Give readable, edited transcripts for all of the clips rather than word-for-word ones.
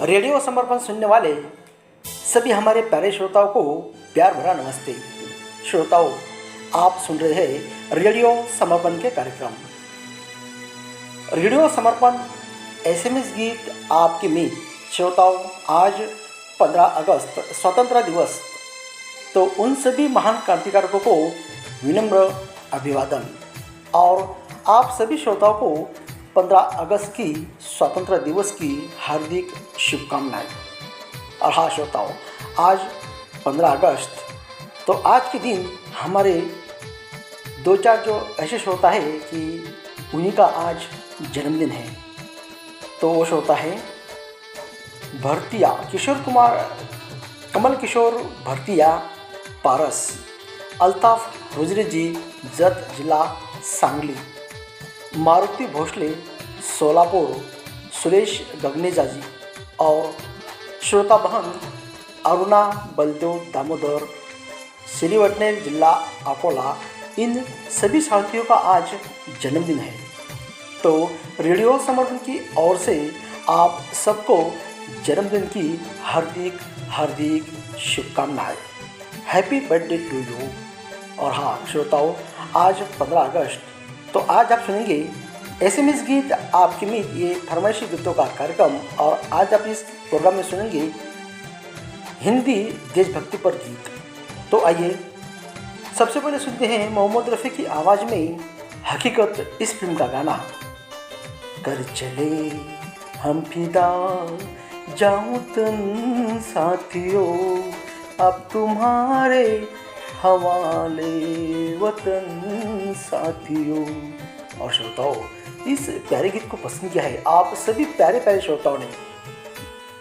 Radio समर्पण सुनने वाले सभी हमारे प्यारे श्रोताओं को प्यार भरा नमस्ते। श्रोताओं, आप सुन रहे हैं रेडियो समर्पण के कार्यक्रम। रेडियो समर्पण एसएमएस गीत आपके मीत। श्रोताओं, आज 15 अगस्त स्वतंत्रता दिवस, तो उन सभी महान क्रांतिकारकों को विनम्र अभिवादन और आप सभी श्रोताओं को 15 अगस्त की स्वतंत्रता दिवस की हार्दिक शुभकामनाएं। और हाँ श्रोताओं, आज 15 अगस्त, तो आज के दिन हमारे दो चार जो ऐसे श्रोता है कि उन्हीं का आज जन्मदिन है। तो वो श्रोता है भरतिया किशोर कुमार, कमल किशोर भरतिया पारस, अल्ताफ रुजरे जी, जत जिला सांगली, मारुति भोसले सोलापुर, सुरेश गगनेजा जी और श्रोता बहन अरुणा बलदेव दामोदर, श्रीवटनेर जिला अकोला, इन सभी साथियों का आज जन्मदिन है। तो रेडियो समर्पण की ओर से आप सबको जन्मदिन की हार्दिक हार्दिक शुभकामनाएं। Happy birthday to you. और हाँ श्रोताओं, आज 15 अगस्त, तो आज आप सुनेंगे एसएमएस गीत आपके मीत, ये फरमाइशी गीतों का कार्यक्रम। और आज आप इस प्रोग्राम में सुनेंगे हिंदी देशभक्ति पर गीत। तो आइए सबसे पहले सुनते हैं मोहम्मद रफ़ी की आवाज़ में हकीकत इस फिल्म का गाना। कर चले हम फिदा जाऊं तुम साथियों, अब तुम्हारे हवाले वतन साथियों। और श्रोताओं, इस प्यारे गीत को पसंद किया है आप सभी प्यारे प्यारे श्रोताओं ने।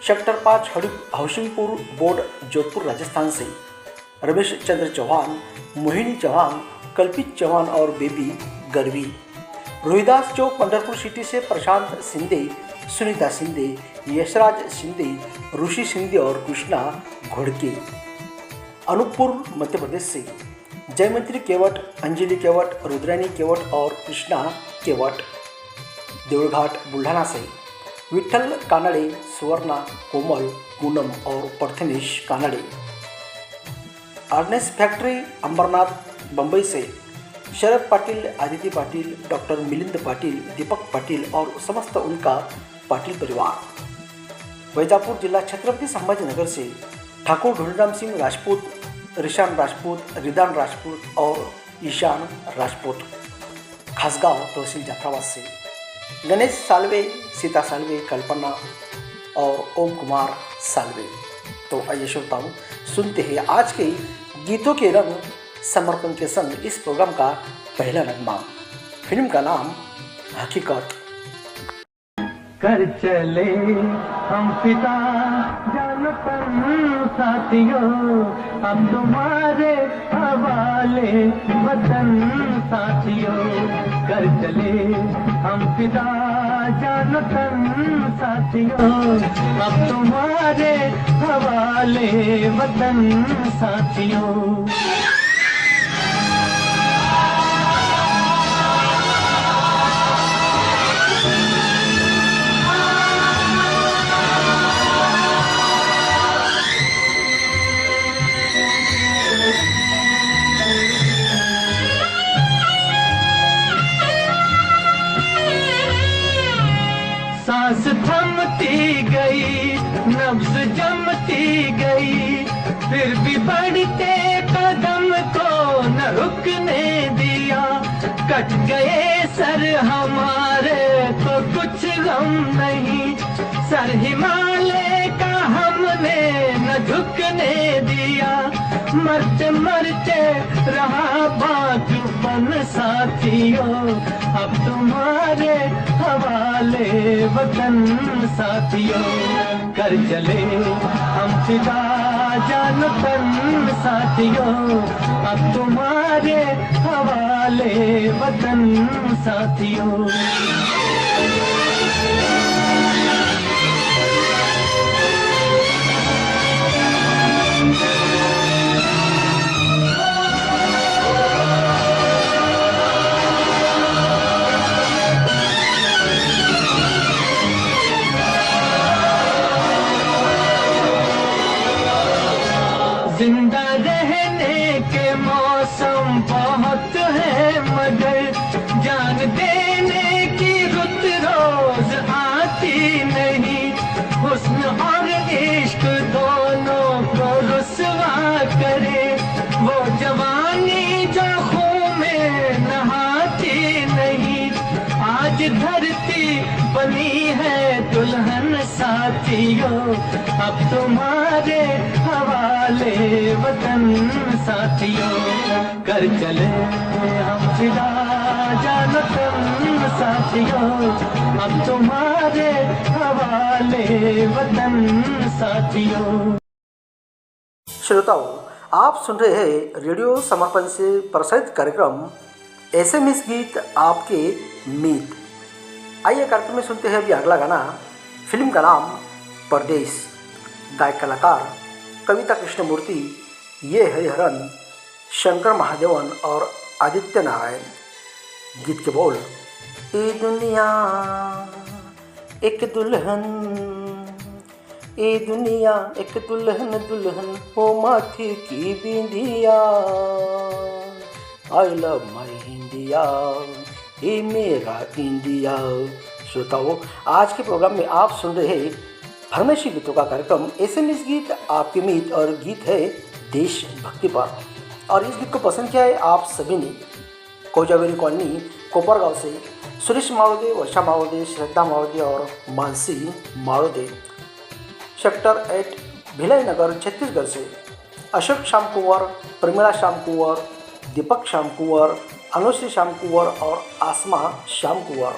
सेक्टर 5 हाउसिंगपुर बोर्ड, जोधपुर, राजस्थान से रमेश चंद्र चौहान, मोहिनी चौहान, कल्पित चौहान और बेबी गरवी। रोहिदास चौक, पंढरपुर सिटी से प्रशांत सिंधे, सुनीता सिंधे, यशराज सिंधे, ऋषि सिंधे और कृष्णा घोड़के। अनूपपुर मध्य प्रदेश से जयमंत्री केवट, अंजलि केवट, रुद्रानी केवट और कृष्णा केवट। देवघाट बुल्ढाना से विठल कानड़े, सुवर्णा, कोमल, पूनम और प्रथमेश कानड़े। आर्नेस फैक्ट्री, अंबरनाथ, बम्बई से शरद पाटिल, आदित्य पाटिल, डॉक्टर मिलिंद पाटिल, दीपक पाटिल और समस्त उनका पाटिल परिवार। वैजापुर जिला, छत्रपति संभाजीनगर से ठाकुर ढूंढराम सिंह राजपूत, ऋषान राजपूत, रिदान राजपूत और ईशान राजपूत। खासगांव तहसील जाफराबाद से गणेश सालवे, सीता सालवे, कल्पना और ओम कुमार सालवे। तो आइए श्रोताओं, सुनते हैं आज के गीतों के रंग समर्पण के संग इस प्रोग्राम का पहला नगमा। फिल्म का नाम हकीकत। कर चले हम पिता जानपन साथियों, अब तुम्हारे हवाले वतन साथियों। कर चले हम पिता जानपन साथियों, अब तुम्हारे हवाले वतन साथियों। सांस थमती गई, नब्ज जमती गई, फिर भी बढ़ते कदम को न रुकने दिया। कट गए सर हमारे तो कुछ गम नहीं, सर हिमालय का हमने न झुकने दिया। मरते मरते रहा बाजुबन साथियों, अब तुम्हारे हवाले वतन साथियों। कर चले हम फिदा जानपन साथियों, अब तुम्हारे हवाले वतन साथियों। जिंदा रहने के मौसम बहुत है, मगर जान देने की रुत रोज आती नहीं। हुस्न और इश्क दोनों को रुसवा करे, वो जवानी जो खून में नहाती नहीं। आज धरती बनी है दुल्हन साथियों, अब तुम्हारे हवाले वतन साथियों। कर चले हम फिदा जानतन साथियों, अब तुम्हारे हवाले वतन साथियों। श्रोताओं, आप सुन रहे हैं रेडियो समर्पण से प्रसारित कार्यक्रम एसएमएस गीत आपके मीत। आइए कार्यक्रम में सुनते हैं अभी अगला गाना। फिल्म का नाम परदेश। गायक कलाकार कविता कृष्णमूर्ति, ये हरिहरन, शंकर महादेवन और आदित्य नारायण। गीत के बोल, ए दुनिया एक दुल्हन, ए दुनिया एक दुल्हन दुल्हन हो माथे की बिंदिया। आई लव माई इंडिया, ये मेरा इंडिया। श्रोताओं, आज के प्रोग्राम में आप सुन रहे हैं फरमाइशी गीतों का कार्यक्रम एसएमएस गीत आपके मीत, और गीत है देशभक्ति पर। और इस गीत को पसंद किया है आप सभी ने कोजावेरी कॉलोनी कोपरगांव से सुरेश मावड़े, वर्षा मावड़े, श्रद्धा मावड़े और मानसी मावड़े। सेक्टर 8 भिलाई नगर छत्तीसगढ़ से अशोक श्याम कुंवर, प्रमिला श्याम कुंवर, दीपक श्याम कुंवर, अनुश्री श्याम कुंवर और आसमा श्याम कुंवर।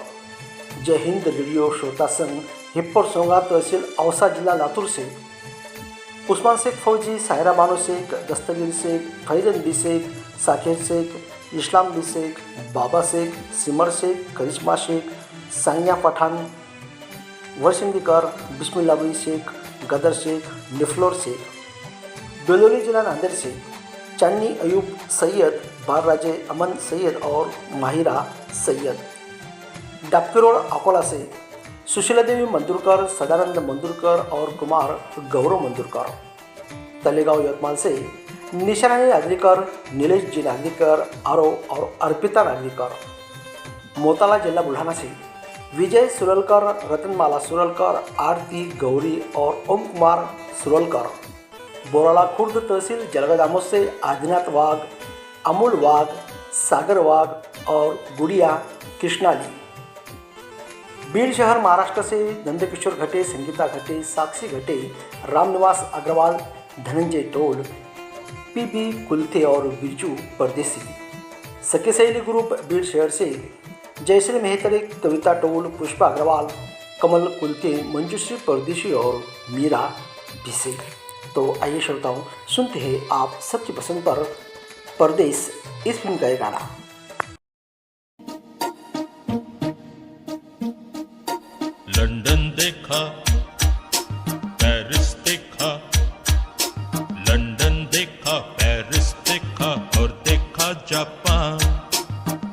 जय हिंद रेडियो श्रोता संघ हिप्पर सोंगा तहसील औसा जिला लातूर से उस्मान शेख फौजी, साहिरा बानो शेख, दस्तगीर शेख, फैजन बी शेख, साकिर शेख, इस्लाम बी शेख, बाबा शेख, सिमर शेख, करिश्मा शेख, सानिया पठान, वरसिंदीकर, बिस्मिल्लाह शेख, गदर शेख, निफ्लोर शेख। बेलोली जिला नांदेड़ से चांदनी अयूब सैयद, बारराजे अमन सैयद और माहिरा सैयद। डाबकी रोड अकोला से सुशीला देवी मंदुरकर, सदानंद मंदुरकर और कुमार गौरव मंदुरकर। तलेगांव यवतमाल से निशारानी नागरीकर, नीलेश जी नागरीकर, आरव और अर्पिता नागरीकर। मोताला जिला बुल्ढाना से विजय सुरलकर, रतनमाला सुरलकर, आरती गौरी और ओम कुमार सुरलकर। बोराला खुर्द तहसील जलगादामोद से आदिनाथ वाघ, अमूल वाघ, सागर वाघ और गुड़िया कृष्णाली। बीड़ शहर महाराष्ट्र से नंदकिशोर घटे, संगीता घटे, साक्षी घटे, रामनिवास अग्रवाल, धनंजय टोल, पीबी कुलथे और बिरजू परदेसी। सखी सहेली ग्रुप बीड़ शहर से जयश्री मेहतरे, कविता टोल, पुष्पा अग्रवाल, कमल कुलथे, मंजूश्री परदेशी और मीरा भिसे। तो आइए श्रोताओं, सुनते हैं आप सबकी पसंद पर परदेश, इस फिल्म का एक गाना। लंदन देखा, पेरिस देखा, लंदन देखा, पेरिस देखा और देखा जापान।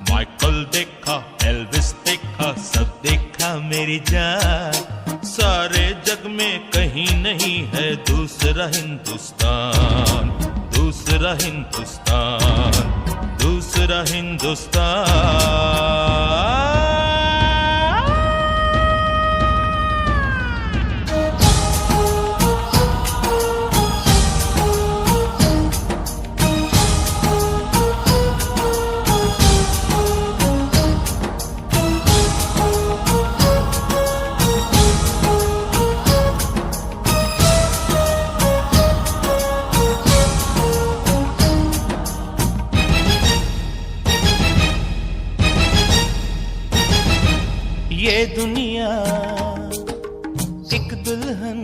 माइकल देखा, एल्विस देखा, सब देखा मेरी जान। सारे जग में कहीं नहीं है दूसरा हिंदुस्तान, दूसरा हिंदुस्तान, दूसरा हिंदुस्तान। ये दुनिया एक दुल्हन,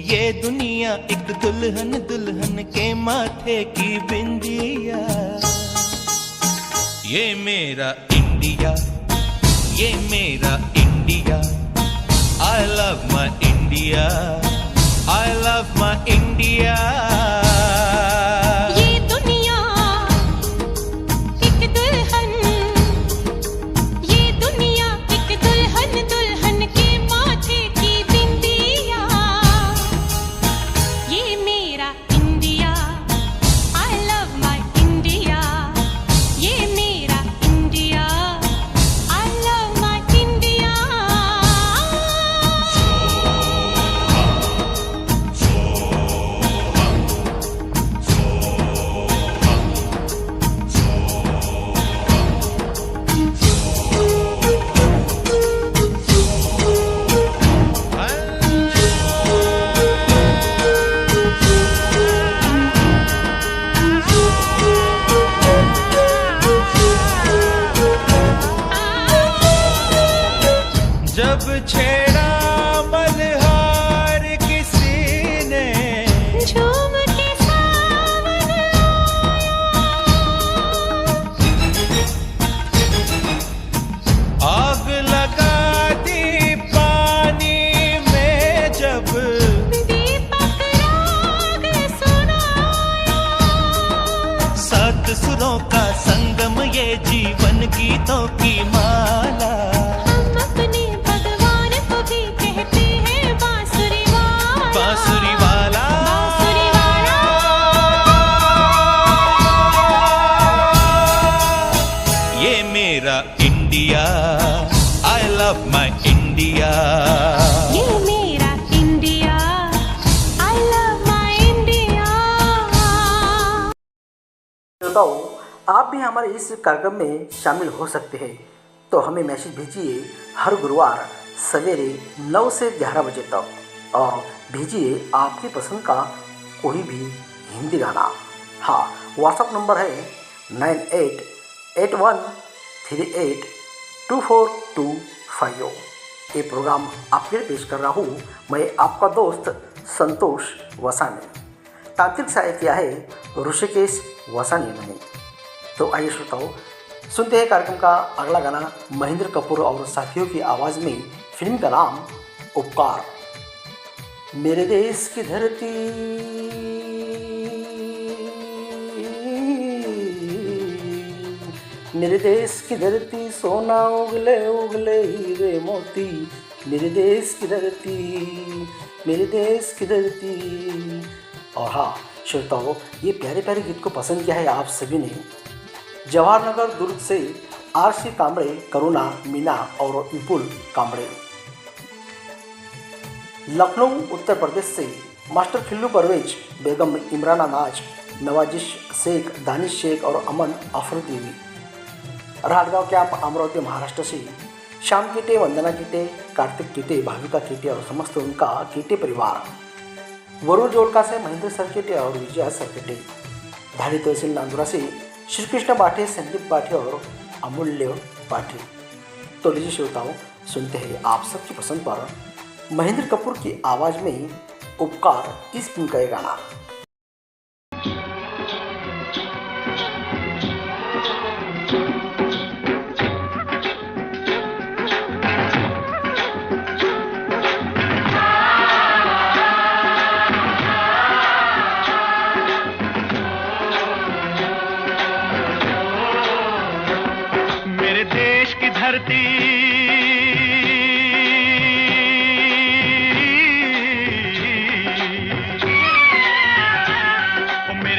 ये दुनिया एक दुल्हन, दुल्हन के माथे की बिंदिया। ये मेरा इंडिया, ये मेरा India. I love my India, I love my India। ये मेरा भी हमारे इस कार्यक्रम में शामिल हो सकते हैं, तो हमें मैसेज भेजिए हर गुरुवार सवेरे 9 से 11 बजे तक और भेजिए आपकी पसंद का कोई भी हिंदी गाना। हाँ, व्हाट्सअप नंबर है 9881382425। ये प्रोग्राम आपके लिए पेश कर रहा हूँ मैं, आपका दोस्त संतोष वसानी। तांत्रिक सहायक किया है ऋषिकेश वसानी ने। तो आइए श्रोताओं, सुनते हैं कार्यक्रम का अगला गाना महेंद्र कपूर और साथियों की आवाज़ में। फिल्म का नाम उपकार। मेरे देश की धरती मेरे देश की धरती, सोना उगले उगले हीरे मोती। मेरे देश की धरती, मेरे देश की धरती। और हाँ श्रोताओं, ये प्यारे प्यारे गीत को पसंद किया है आप सभी ने। जवाहरनगर दुर्ग से आरसी कांबड़े, करुणा, मीना और विपुल कांबड़े। लखनऊ उत्तर प्रदेश से मास्टर खिल्लू परवेज, बेगम इमराना नाज, नवाजिश शेख, दानिश शेख और अमन अफरीदी। राहटगांव कैंप, अमरावती, महाराष्ट्र से श्याम कीटे, वंदना कीटे, कार्तिक कीटे, भाविका कीटे और समस्त उनका कीटे परिवार। वरुण जोड़का से महेंद्र सरकेटे और विजया सरकेटे। धारी तहसील नांदुरा से श्री कृष्ण बाठे, संदीप बाठे और अमूल्य बाठे। तो लीजिए श्रोताओं, सुनते हैं आप सबकी पसंद पर महेंद्र कपूर की आवाज़ में उपकार, इस फिल्म का ये गाना। मेरे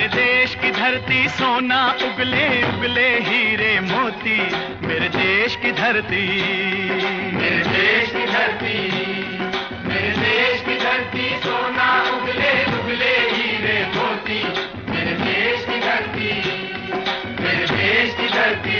देश की धरती, सोना उगले उगले हीरे मोती। मेरे देश की धरती, मेरे देश की धरती, मेरे देश की धरती, सोना उगले उगले हीरे मोती। मेरे देश की धरती, मेरे देश की धरती।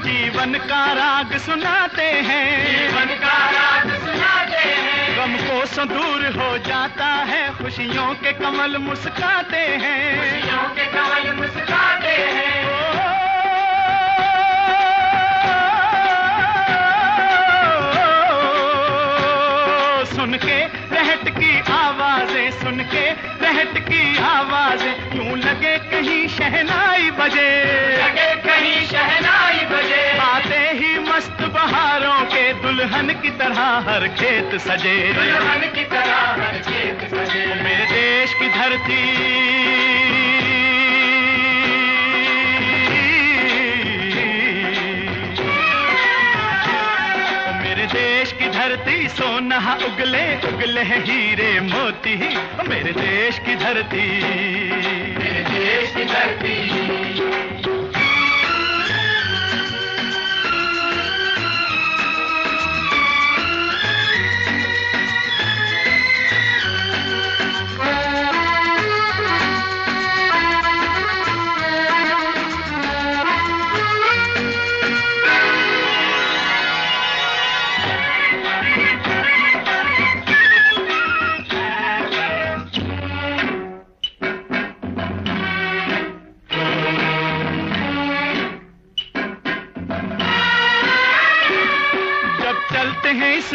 जीवन का राग सुनाते हैं, जीवन का राग सुनाते हैं। गम को दूर हो जाता है, खुशियों के कमल मुस्काते हैं, खुशियों के कमल मुस्काते हैं। सुन के रहट की आवाजें, सुन के रहट की आवाजें, यूं लगे कहीं शहनाई बजे, लगे कहीं शहनाई बजे। आते ही मस्त बहारों के दुल्हन की तरह हर खेत सजे, दुल्हन की तरह हर खेत सजे। मेरे देश की धरती, मेरे देश की धरती, सोना उगले उगले हीरे मोती। मेरे देश की धरती, मेरे देश की धरती।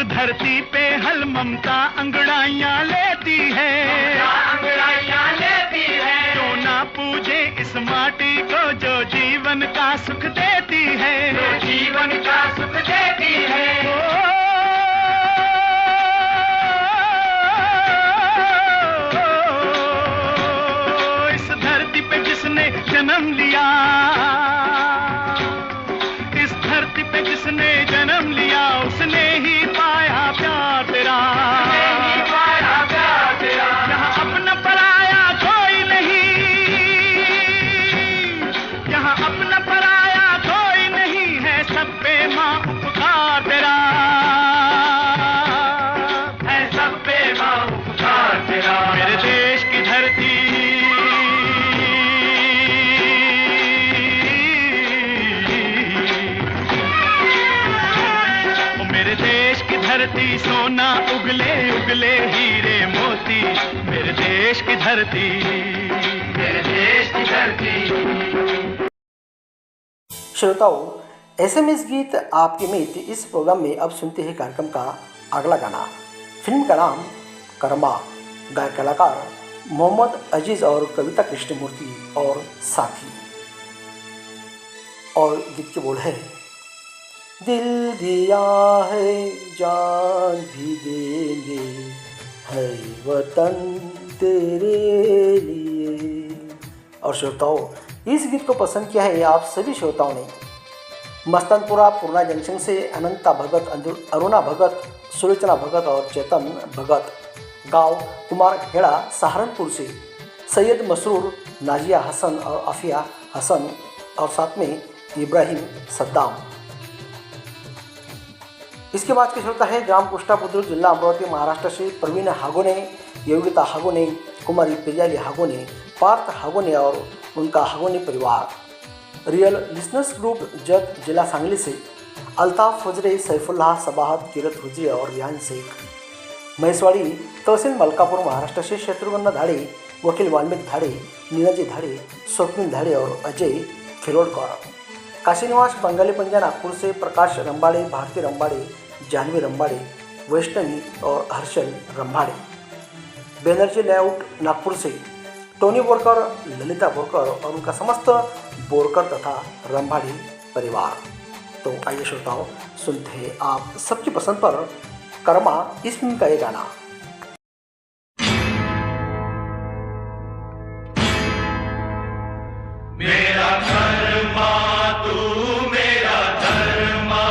धरती पे हल ममता अंगड़ाइयां लेती है, अंगड़ाइयां लेती है। क्यों ना पूजे इस माटी को जो जीवन का सुख देती है, जो जीवन का सुख देती है। इस धरती पे जिसने जन्म लिया, इस धरती पे जिसने जन्म लिया, उसने ही पाया प्यार तेरा, यहाँ अपना पराया कोई नहीं, यहाँ अपना पराया कोई नहीं है, सब पे माँ उपकार तेरा है, सब पे माँ उपकार तेरा। मेरे देश की धरती, मेरे देश की धरती, सोना उगले उगले हीरे मोती, मेरे देश की धरती, मेरे देश की धरती। श्रोताओं, एसएमएस गीत आपके मित्र इस प्रोग्राम में अब सुनते हैं कार्यक्रम का अगला गाना। फिल्म का नाम कर्मा, गायक कलाकार मोहम्मद अजीज और कविता कृष्णमूर्ति और साथी। और गीत के बोल है, दिल दिया है जान भी देंगे, है वतन तेरे लिए। और श्रोताओं, इस गीत को पसंद किया है आप सभी श्रोताओं ने। मस्तानपुरा पूर्णा जंक्शन से अनंता भगत, अरुणा भगत, सुलोचना भगत और चेतन भगत, गांव कुमारखेड़ा सहारनपुर से सैयद मसरूर, नाजिया हसन और आफिया हसन और साथ में इब्राहिम सद्दाम। इसके बाद के श्रोता है ग्राम कुष्टा बुद्रुक, जिला अमरावती, महाराष्ट्र से प्रवीण हागोने, योगिता हागोने, कुमारी पिरजाली हागोने, पार्थ हागोने और उनका हागोने परिवार। रियल लिसनर्स ग्रुप जत, जिला सांगली से अल्ताफ फजरे, सैफुल्लाह, सबाहत, किरत हुजरे और रियान शेख। महेशवाड़ी तहसील मलकापुर, महाराष्ट्र से शत्रुघ्न धाड़े, वकील वाल्मीकि धाड़े, नीरजी धाड़े, स्वप्निल धाड़े और अजय खिरोडकर। काशीनिवास बंगाली पंजा नागपुर से प्रकाश रंबाड़े, भारती रंबाड़े, जानवी रंबाड़े, वैष्णवी और हर्षल रंबाड़े। बैनर्जी लेआउट नागपुर से टोनी बोरकर, ललिता बोरकर और उनका समस्त बोरकर तथा रंबाड़ी परिवार। तो आइए श्रोताओं, सुनते हैं आप सबकी पसंद पर कर्मा इस फिल्म का ये गाना। मेरा कर्मा तू, मेरा धर्मा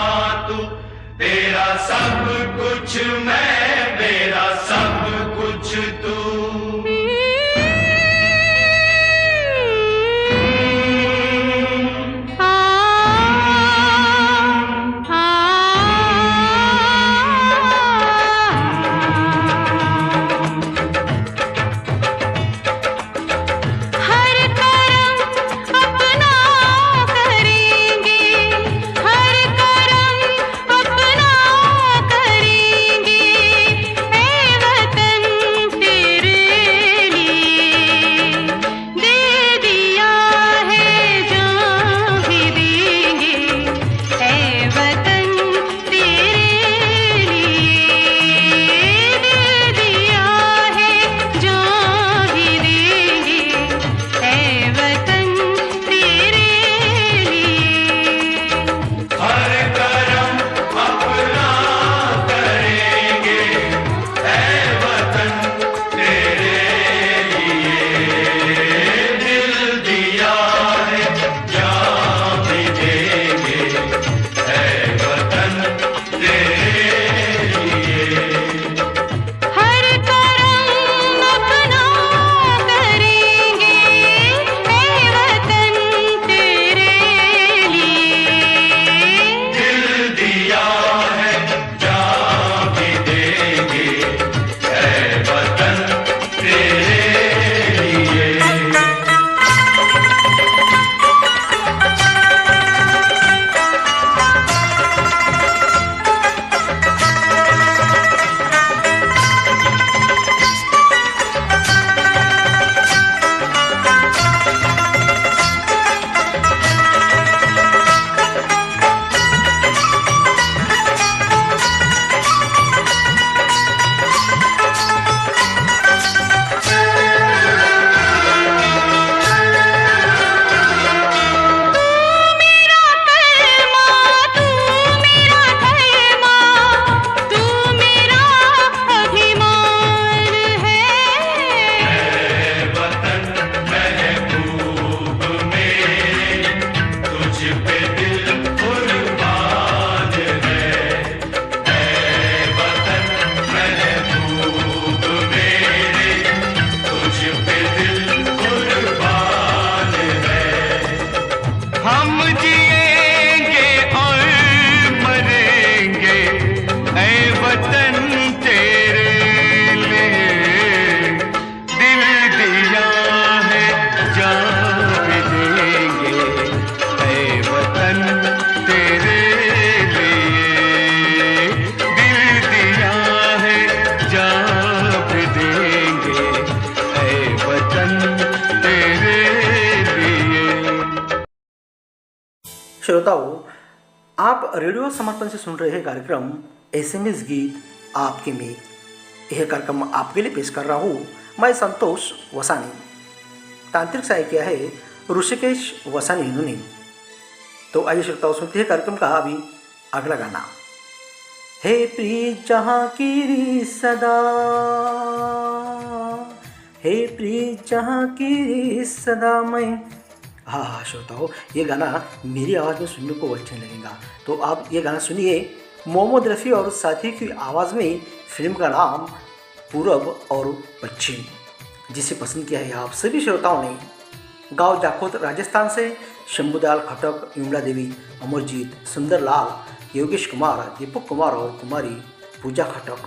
तू, तेरा सब कुछ मैं, मेरा सब कुछ तू। हम जिएंगे और मरेंगे ऐ वतन तेरे लिए, दिल दिया है जान भी देंगे ऐ वतन तेरे लिए, दिल दिया है जान भी देंगे ऐ वतन तेरे लिए। श्रोताओं, आप रेडियो समर्पण से सुन रहे हैं कार्यक्रम एसएमएस गीत आपके में। यह कार्यक्रम आपके लिए पेश कर रहा हूँ मैं संतोष वसानी। तांत्रिक सहायक है ऋषिकेश वसानी इन्होंने। तो आइए श्रोताओं, सुनते हैं कार्यक्रम का अभी अगला गाना। हे प्रीत जहाँ की री सदा, हे प्रीत जहाँ की री सदा मैं। हाँ श्रोताओं, ये गाना मेरी आवाज़ में सुनने को अच्छा लगेगा। तो आप ये गाना सुनिए मोहम्मद रफ़ी और साथी की आवाज़ में। फिल्म का नाम पूरब और पश्चिम, जिसे पसंद किया है आप सभी श्रोताओं ने। गांव जाखोद राजस्थान से शंभुदयाल खटक, विमला देवी, अमरजीत, सुंदरलाल, योगेश कुमार, दीपक कुमार और कुमारी पूजा खटक।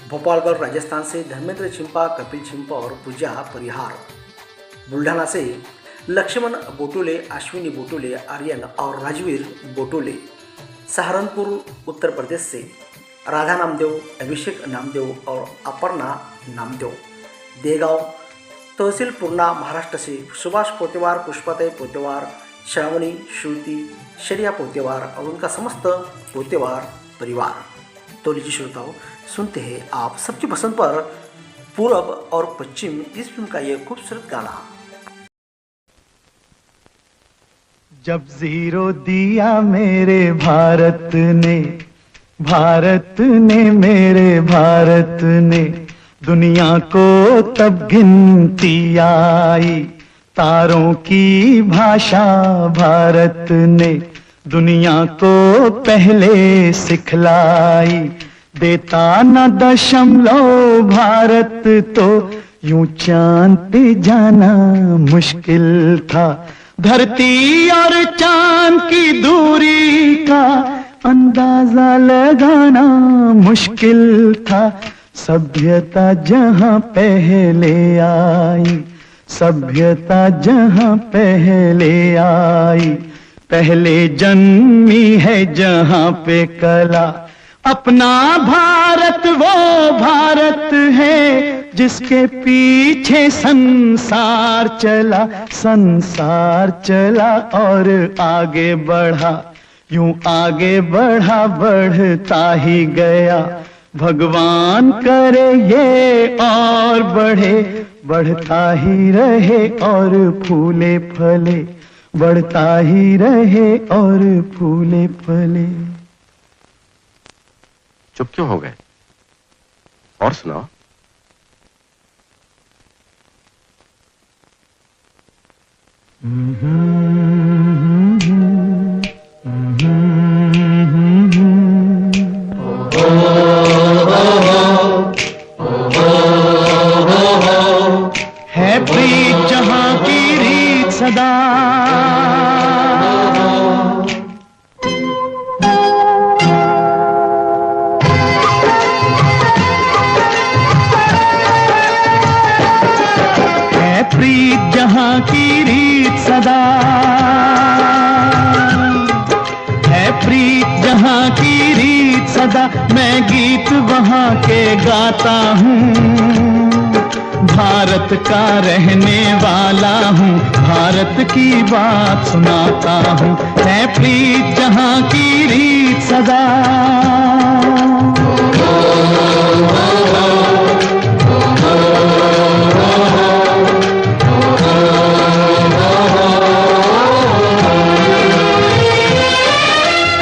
भोपालगढ़ राजस्थान से धर्मेंद्र चिंपा, कपिल चिंपा और पूजा परिहार। बुल्ढाना से लक्ष्मण बोटोले, अश्विनी बोटोले, आर्यन और राजवीर बोटोले। सहारनपुर उत्तर प्रदेश से राधा नामदेव, अभिषेक नामदेव और अपर्णा नामदेव। देगांव तहसील पूर्णा महाराष्ट्र से सुभाष पोतेवार, पुष्पाताई पोतेवार, श्रावणी, श्रुति, शरिया पोतेवार और उनका समस्त पोतेवार परिवार। तो लीजिए श्रोताओं, सुनते हैं आप सबकी पसंद पर पूरब और पश्चिम इस फिल्म का यह खूबसूरत गाना। जब जीरो दिया मेरे भारत ने, भारत ने मेरे भारत ने, दुनिया को तब गिनती आई। तारों की भाषा भारत ने दुनिया को पहले सिखलाई। देता न दशमलव भारत तो यूं चांद पे जाना मुश्किल था। धरती और चांद की दूरी का अंदाजा लगाना मुश्किल था। सभ्यता जहां पहले आई, सभ्यता जहां पहले आई, पहले जन्मी है जहां पे कला। अपना भारत वो भारत है जिसके पीछे संसार चला, संसार चला और आगे बढ़ा, यूं आगे बढ़ा बढ़ता ही गया। भगवान करे ये और बढ़े, बढ़ता ही रहे और फूले फले, बढ़ता ही रहे और फूले फले। चुप क्यों हो गए? और सुनाओ। है प्रीत जहां की रीत सदा, है प्रीत जहां की रीत सदा, है प्रीत जहां की रीत सदा। मैं गीत वहां के गाता हूँ, भारत का रहने वाला हूँ, भारत की बात सुनाता हूँ। है प्रीत जहां की रीत सदा।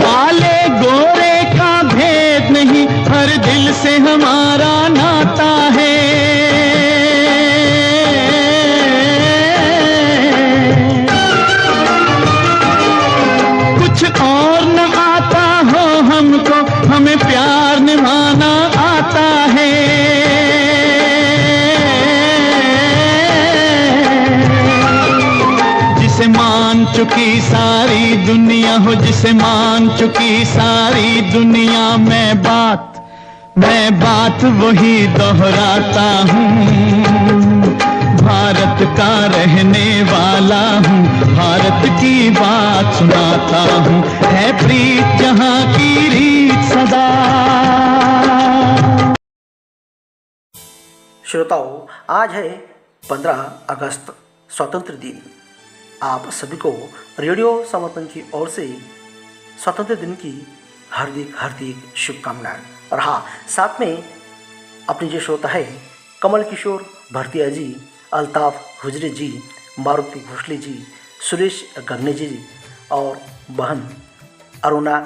काले गोरे का भेद नहीं, हर दिल से हमारा नाता है। और न आता हो हमको, हमें प्यार निभाना आता है। चुकी सारी दुनिया हो, जिसे मान चुकी सारी दुनिया, मैं बात वही दोहराता हूँ। भारत का रहने वाला हूँ, भारत की बात सुनाता हूँ, है प्रीत जहाँ की रीत सदा। श्रोताओं, आज है 15 अगस्त स्वतंत्र दिन। आप सभी को रेडियो समर्पण की ओर से स्वतंत्र दिन की हार्दिक शुभकामनाएं। और हाँ, साथ में अपने जो श्रोता है कमल किशोर भरतिया जी, अल्ताफ हुजरे जी, मारुति भोसले जी, सुरेश गन्ने जी और बहन अरुणा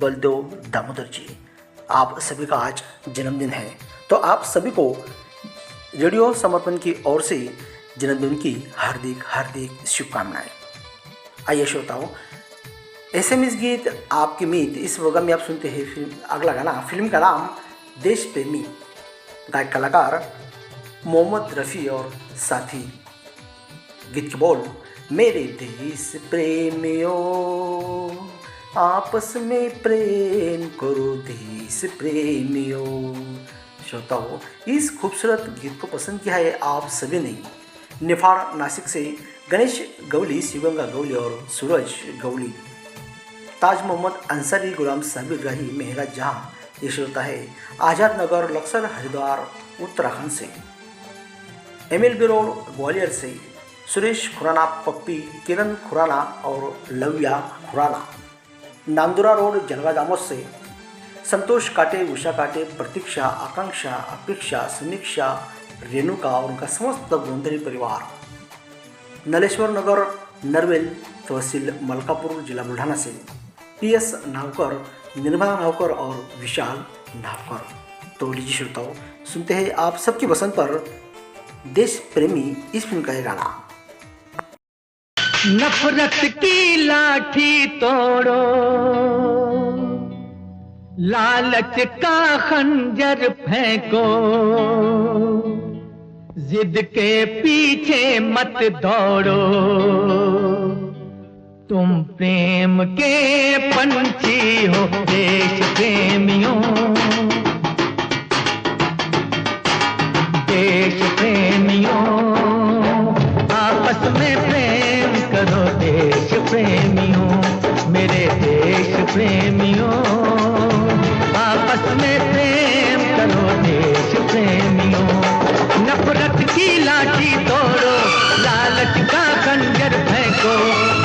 बलदेव दामोदर जी, आप सभी का आज जन्मदिन है। तो आप सभी को रेडियो समर्पण की ओर से जन्मदिन की हार्दिक शुभकामनाएं। आइए श्रोताओं, एसएमएस गीत आपके मीत, इस प्रोग्राम में आप सुनते हैं अगला गाना। फिल्म का नाम देश प्रेमी, गायक कलाकार मोहम्मद रफ़ी और साथी। गीत के बोल, मेरे देश प्रेमियों आपस में प्रेम करो देश प्रेमियों। श्रोताओं, इस खूबसूरत गीत को पसंद किया है आप सभी ने। निफाड़ नासिक से गणेश गौली, शिवगंगा गौली और सूरज गौली, ताज मोहम्मद अंसारी, गुलाम साबिर राही, मेहरा जहाँ। ये श्रोता है आज़ाद नगर, लक्सर, हरिद्वार, उत्तराखंड से। MLB रोड ग्वालियर से सुरेश खुराना, पप्पी, किरण खुराना और लव्या खुराना। नामदुरा रोड जलगा दामोद से संतोष काटे, उषा काटे, प्रतीक्षा, आकांक्षा, अपेक्षा, समीक्षा, रेणुका और उनका समस्त गोंधली परिवार। नलेश्वर नगर, नरवेल तहसील, मलकापुर, जिला बुल्ढाना से PS नावकर, निर्मला नावकर और विशाल नावकर। तो लीजिए श्रोताओं, सुनते हैं आप सबकी पसंद पर देश प्रेमी इस फिल्म का गाना। नफरत की लाठी तोड़ो, लालच का खंजर फेंको, जिद के पीछे मत दौड़ो, तुम प्रेम के पंछी हो देश प्रेमियों, देश प्रेमियों, आपस में प्रेम करो देश प्रेमियों, मेरे देश प्रेमियों, आपस में प्रेम करो देश प्रेमियों। नफरत की लाठी तोड़ो, लालच का खंजर फेंको,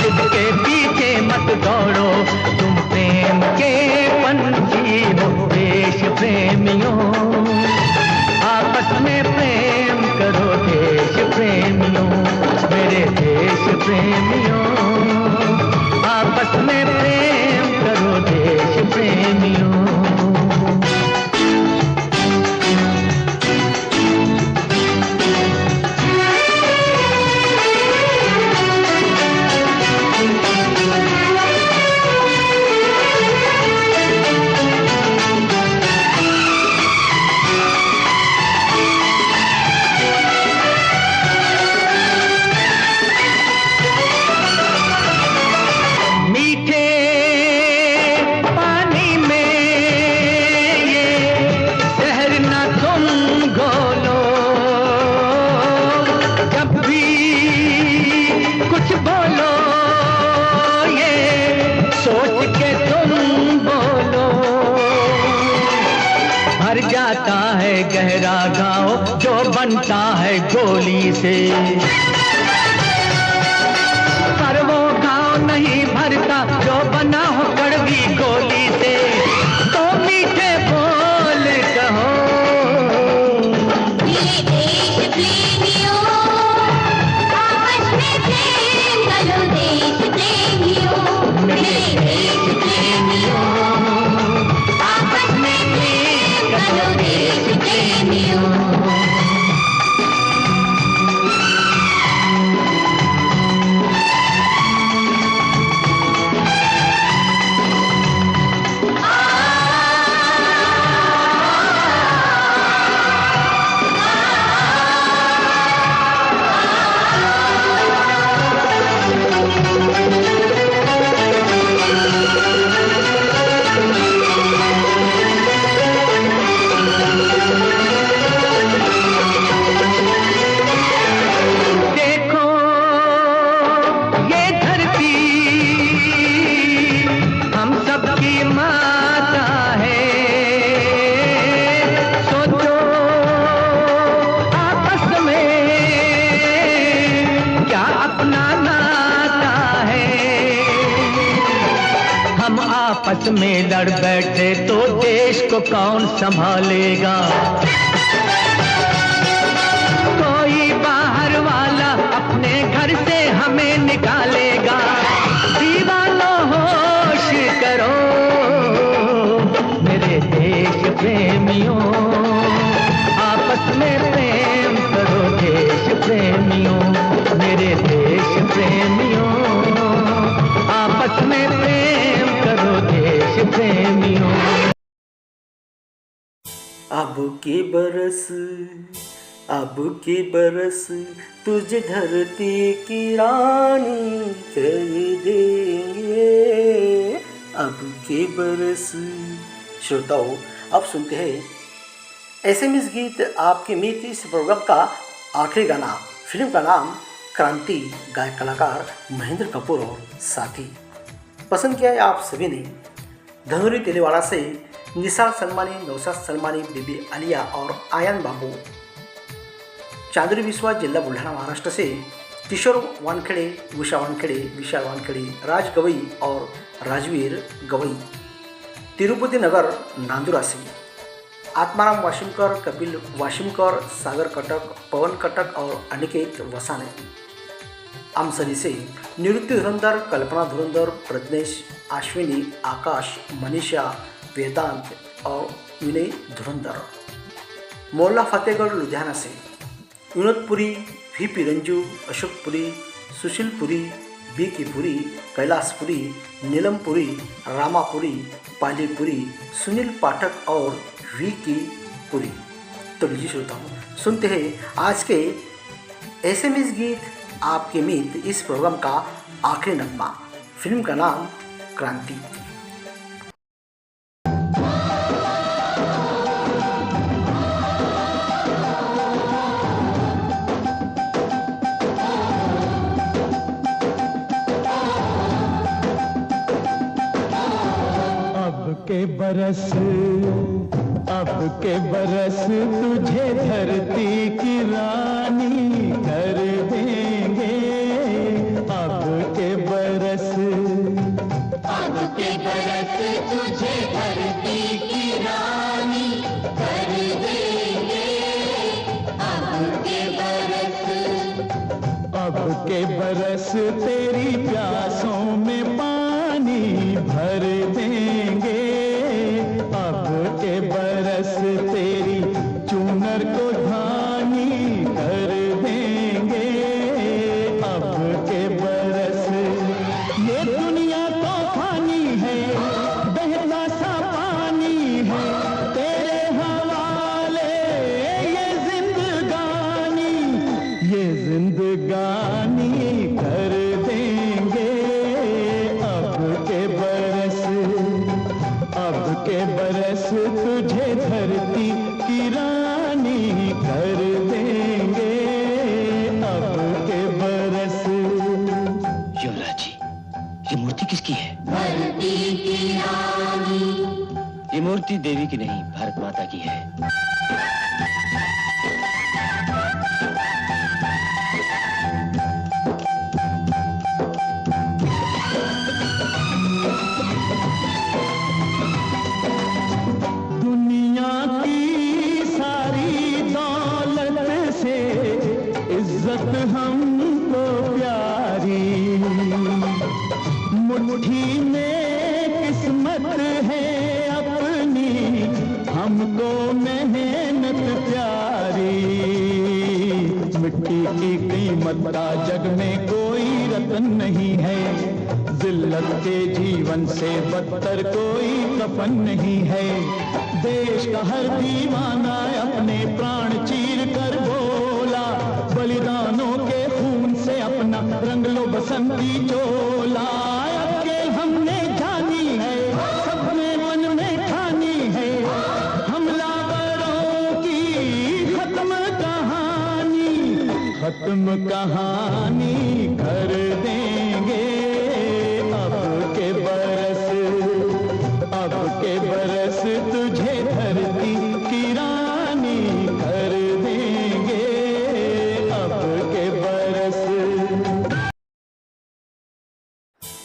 जिद के पीछे मत दौड़ो, तुम प्रेम के पंछी हो देश प्रेमियों, आपस में प्रेम करो देश प्रेमियों, मेरे देश प्रेमियों, आपस में प्रेम करो देश प्रेमियों। गहरा घाव जो बनता है गोली से, पर वो घाव नहीं भरता जो बना हो कड़वी गोली से। तो मीठे बोल कहो मेरे देश प्रेमियों, आपस में प्रेम करो देश प्रेमियों, मेरे देश प्रेमियों, आपस में प्रेम करो देश प्रेमियों। आपस में लड़ बैठे तो देश को कौन संभालेगा। कोई बाहर वाला अपने घर से हमें निकालेगा। दीवानों होश करो मेरे देश प्रेमियों, आपस में प्रेम करो देश प्रेमियों, मेरे देश प्रेमियों, आपस में प्रेम करो देश प्रेमियों। अब की बरस तुझे धरती की रानी कर देंगे, अब की बरस। श्रोताओं, अब सुनते हैं एसएमएस गीत आपके मित इस प्रोग्राम का आखिरी गाना। फिल्म का नाम क्रांति, गायक कलाकार महेंद्र कपूर और साथी। पसंद किया है आप सभी ने। धनुरी तेलीवाड़ा से निसार सलमानी, नौशाद सलमानी, बीबी आलिया और आयन बाबू। चांदुरी विश्वास, जिला बुल्ढाणा, महाराष्ट्र से किशोर वानखेड़े, उषा वानखेड़े, विशाल वानखेड़े, राज गवई और राजवीर गवई। तिरुपति नगर नांदुरा से आत्माराम वाशिमकर, कपिल वाशिमकर, सागर कटक, पवन कटक और अनिकेत वसाने। आमसरी से निवृत्ति धुरंधर, कल्पना धुरंधर, प्रज्ञेश, अश्विनी, आकाश, मनीषा, वेदांत और विनय धुरंधर। मोहल्ला फतेहगढ़ लुधियाना से विनोदपुरी, वीपी रंजू, अशोकपुरी, सुशीलपुरी, बीकी पुरी, कैलाशपुरी, नीलमपुरी, रामापुरी, पालीपुरी, सुनील पाठक और वीकी पुरी। तो लीजिए श्रोताओं, सुनते हैं आज के एसएमएस गीत आपके मित इस प्रोग्राम का आखिरी नगमा। फिल्म का नाम क्रांति। अब के बरस तुझे धरती की रानी कर देंगे। अब के बरस तुझे धरती की रानी कर देंगे। अब के बरस तेरी प्यासों में पानी भर देंगे। के बरस तेरी चूनर को धानी कर देंगे। अब के बरस ये दुनिया तो फानी है, बहता सा पानी है, तेरे हवाले ये जिंदगानी कर देंगे। अब के बरस तुझे धरती की रानी कर देंगे। अब के बरस। युवराज जी, ये मूर्ति किसकी है? धरती की रानी। ये मूर्ति देवी की नहीं, भारत माता की है। हमको प्यारी मुट्ठी में किस्मत है अपनी, हमको मेहनत प्यारी। मिट्टी की कीमत का जग में कोई रतन नहीं है, जिल्लत के जीवन से बदतर कोई कफन नहीं है। देश का हर दीवाना अपने प्राण चीर कर बोला, बलिदानों के खून से अपना रंग लो बसंती चोला। अकेल हमने जानी है, सबने मन में ठानी है, हमलावरों की खत्म कहानी कर देंगे। अब के बरस तुझे धरती की रानी कर देंगे। अब के बरस।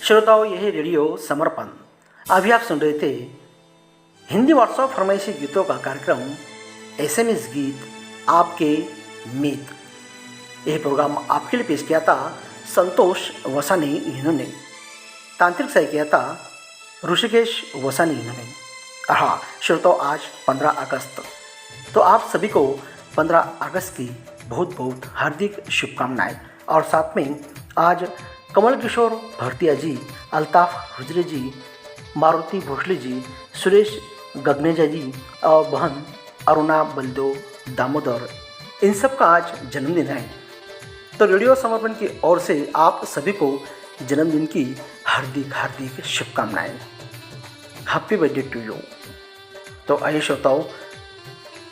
श्रोताओं, यह रेडियो समर्पण अभी आप सुन रहे थे हिंदी व्हाट्सएप फरमाइशी गीतों का कार्यक्रम SMS गीत आपके मीत। यह प्रोग्राम आपके लिए पेश किया था संतोष वसानी इन्होंने, तांत्रिक सहाय किया था ऋषिकेश वसानी इन्होंने। हाँ श्रोताओं, आज 15 अगस्त, तो आप सभी को 15 अगस्त की बहुत बहुत हार्दिक शुभकामनाएं। और साथ में आज कमल किशोर भरतिया जी, अल्ताफ हुजरे जी, मारुति भोसले जी, सुरेश गगनेजा जी और बहन अरुणा बलदो दामोदर, इन सब का आज जन्मदिन है। तो रेडियो समर्पण की ओर से आप सभी को जन्मदिन की हार्दिक हार्दिक शुभकामनाएं। Happy birthday to you. तो आइए श्रोताओं,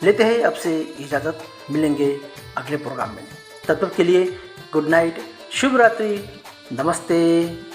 लेते हैं अब से इजाज़त, मिलेंगे अगले प्रोग्राम में। तब तक के लिए गुड नाइट, शुभ रात्रि, नमस्ते।